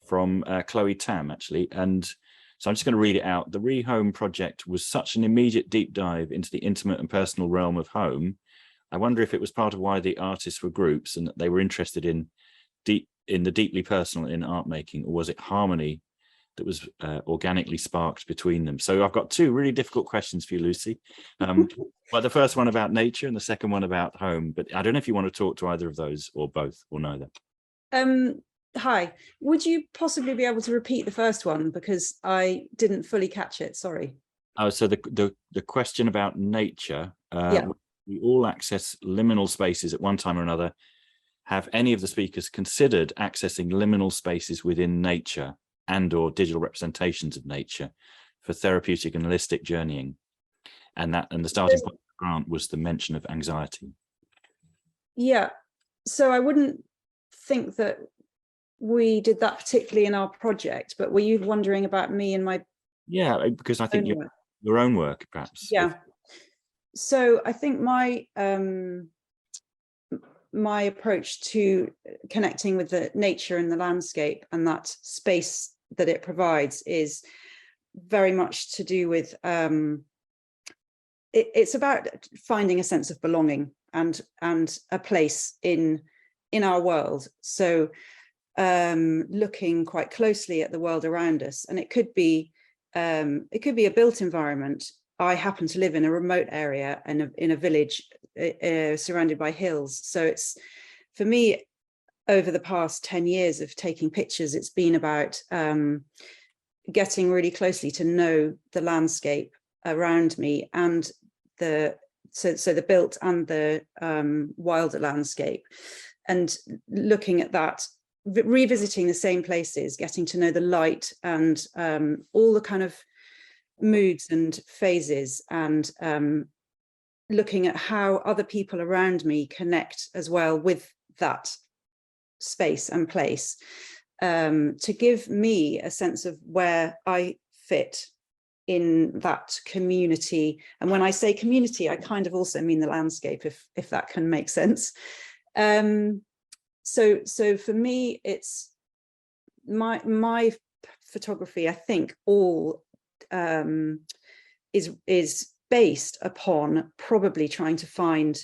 from Chloe Tam, actually. And so I'm just going to read it out. The Rehome project was such an immediate deep dive into the intimate and personal realm of home. I wonder if it was part of why the artists were groups and that they were interested in the deeply personal in art making, or was it harmony that was organically sparked between them? So I've got two really difficult questions for you, Lucy. Well, the first one about nature and the second one about home, but I don't know if you want to talk to either of those or both or neither. Hi, would you possibly be able to repeat the first one, because I didn't fully catch it, sorry. Oh, so the question about nature, Yeah. We all access liminal spaces at one time or another. Have any of the speakers considered accessing liminal spaces within nature and or digital representations of nature for therapeutic and holistic journeying? And the starting point of the grant was the mention of anxiety. Yeah, so I wouldn't think that we did that particularly in our project, but were you wondering about me and my... Yeah, because I think your own work, perhaps. Yeah, so I think my approach to connecting with the nature and the landscape and that space that it provides is very much to do with it's about finding a sense of belonging and a place in our world. So looking quite closely at the world around us, and it could be a built environment. I happen to live in a remote area and in a village surrounded by hills. So it's, for me, over the past 10 years of taking pictures, it's been about getting really closely to know the landscape around me and the built and the wilder landscape, and looking at that, revisiting the same places, getting to know the light and all the kind of moods and phases, and looking at how other people around me connect as well with that space and place, to give me a sense of where I fit in that community. And when I say community, I kind of also mean the landscape, if that can make sense. So for me, it's my photography, I think, all is based upon probably trying to find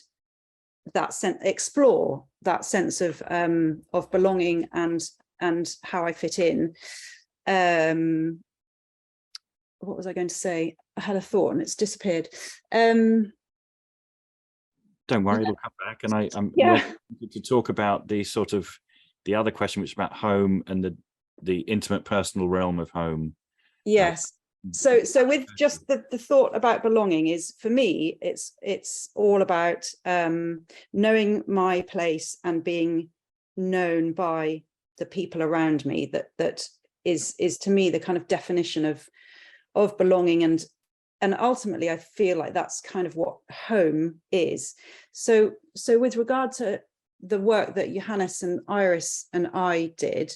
that sense, explore that sense of belonging and how I fit in. What was I going to say? I had a thought and it's disappeared. Don't worry, it'll come back. And I'm Yeah. to talk about the sort of the other question, which is about home and the intimate personal realm of home. Yes. So with just the thought about belonging is, for me, it's all about knowing my place and being known by the people around me. That is to me the kind of definition of belonging, and ultimately I feel like that's kind of what home is. So with regard to the work that Johannes and Iris and I did,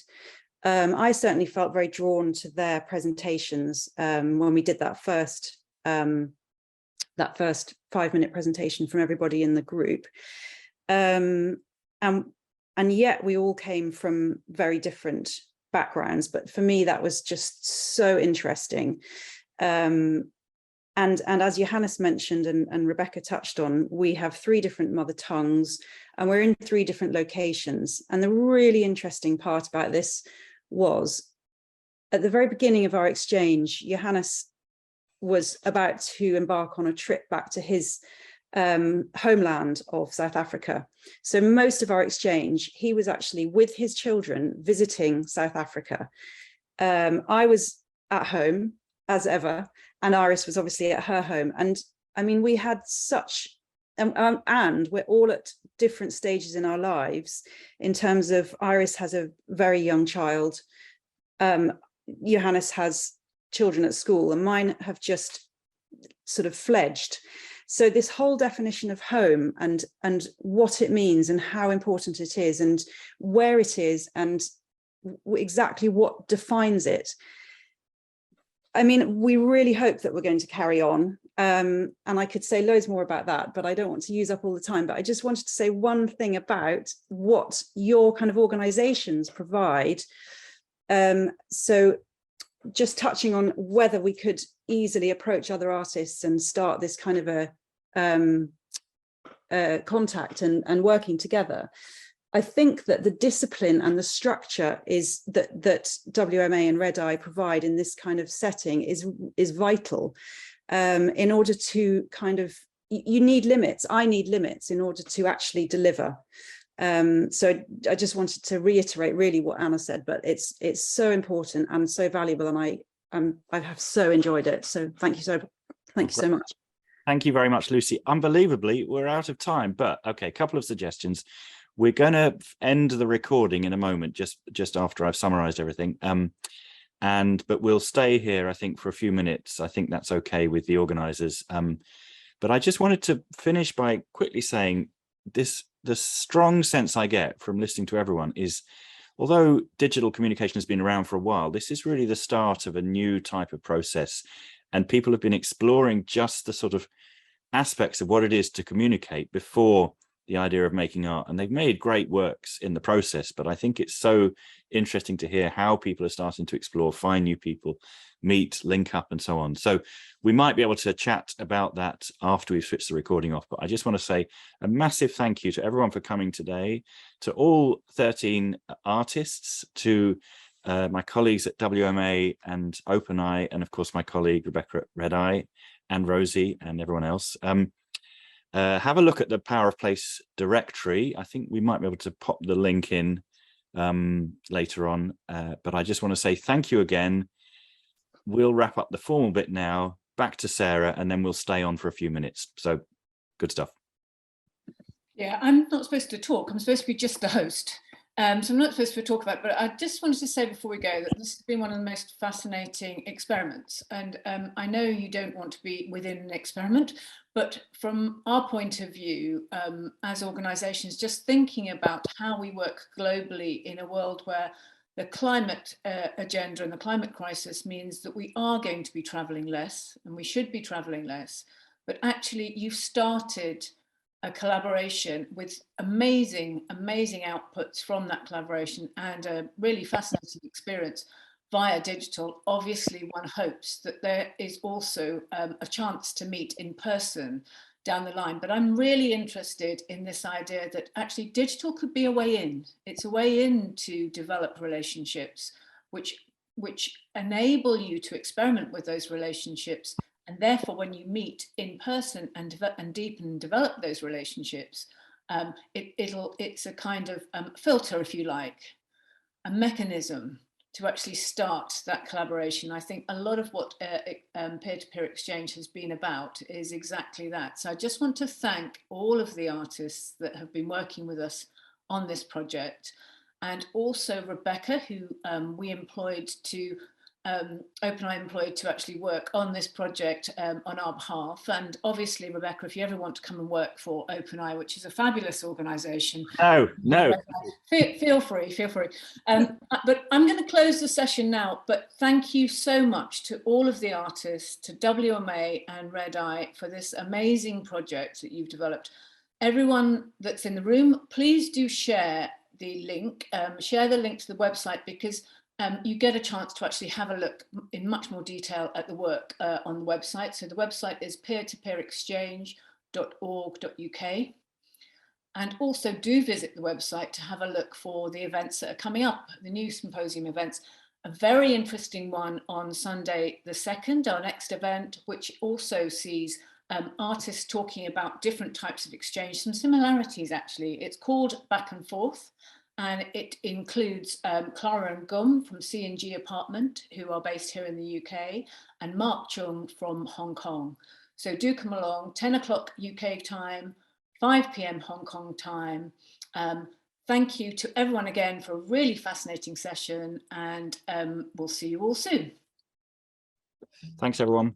I certainly felt very drawn to their presentations when we did that first 5-minute presentation from everybody in the group, and yet we all came from very different backgrounds. But for me, that was just so interesting. And as Johannes mentioned and Rebecca touched on, we have 3 different mother tongues and we're in 3 different locations. And the really interesting part about this was, at the very beginning of our exchange, Johannes was about to embark on a trip back to his homeland of South Africa. So most of our exchange, he was actually with his children visiting South Africa. I was at home as ever, and Iris was obviously at her home. And I mean, we had such, and we're all at different stages in our lives in terms of, Iris has a very young child, Johannes has children at school, and mine have just sort of fledged. So this whole definition of home and what it means and how important it is and where it is and exactly what defines it. I mean, we really hope that we're going to carry on. And I could say loads more about that, but I don't want to use up all the time. But I just wanted to say one thing about what your kind of organizations provide. So just touching on whether we could easily approach other artists and start this kind of a contact and working together. I think that the discipline and the structure is that WMA and Red Eye provide in this kind of setting is vital, in order to kind of, you need limits. I need limits in order to actually deliver. So I just wanted to reiterate really what Anna said, but it's so important and so valuable, and I have so enjoyed it. So thank you so much. Thank you very much, Lucy. Unbelievably, we're out of time, but okay, a couple of suggestions. We're going to end the recording in a moment, just after I've summarized everything. But we'll stay here, I think, for a few minutes. I think that's okay with the organizers. But I just wanted to finish by quickly saying the strong sense I get from listening to everyone is, although digital communication has been around for a while, this is really the start of a new type of process. And people have been exploring just the sort of aspects of what it is to communicate before the idea of making art, and they've made great works in the process, but I think it's so interesting to hear how people are starting to explore, find new people, meet, link up, and so on. So we might be able to chat about that after we've switched the recording off, but I just want to say a massive thank you to everyone for coming today, to all 13 artists, to my colleagues at WMA and OpenEye, and of course my colleague Rebecca at Red Eye, and Rosie and everyone else. Have a look at the Power of Place directory. I think we might be able to pop the link in later on, but I just want to say thank you again. We'll wrap up the formal bit now, back to Sarah, and then we'll stay on for a few minutes. So good stuff. Yeah, I'm not supposed to talk. I'm supposed to be just the host. So I'm not supposed to talk about it, but I just wanted to say before we go that this has been one of the most fascinating experiments. And I know you don't want to be within an experiment, but from our point of view, as organisations, just thinking about how we work globally in a world where the climate agenda and the climate crisis means that we are going to be travelling less, and we should be travelling less. But actually, you've started a collaboration with amazing outputs from that collaboration, and a really fascinating experience via digital. Obviously, one hopes that there is also a chance to meet in person down the line, but I'm really interested in this idea that actually digital could be a way in. It's a way in to develop relationships which enable you to experiment with those relationships. And therefore, when you meet in person and deepen and develop those relationships, it's a kind of filter, if you like, a mechanism to actually start that collaboration. I think a lot of what peer-to-peer exchange has been about is exactly that. So I just want to thank all of the artists that have been working with us on this project, and also Rebecca, who we employed to OpenEye employed to actually work on this project on our behalf. And obviously, Rebecca, if you ever want to come and work for OpenEye, which is a fabulous organisation, no, feel free. But I'm going to close the session now. But thank you so much to all of the artists, to WMA and Red Eye for this amazing project that you've developed. Everyone that's in the room, please do share the link, share the link to the website, because you get a chance to actually have a look in much more detail at the work on the website. So the website is peertopeerexchange.org.uk. And also do visit the website to have a look for the events that are coming up, the new symposium events. A very interesting one on Sunday the 2nd, our next event, which also sees artists talking about different types of exchange, some similarities actually. It's called Back and Forth. And it includes Clara and Gum from C&G Apartment, who are based here in the UK, and Mark Chung from Hong Kong. So do come along, 10 o'clock UK time, 5 p.m. Hong Kong time. Thank you to everyone again for a really fascinating session, and we'll see you all soon. Thanks, everyone.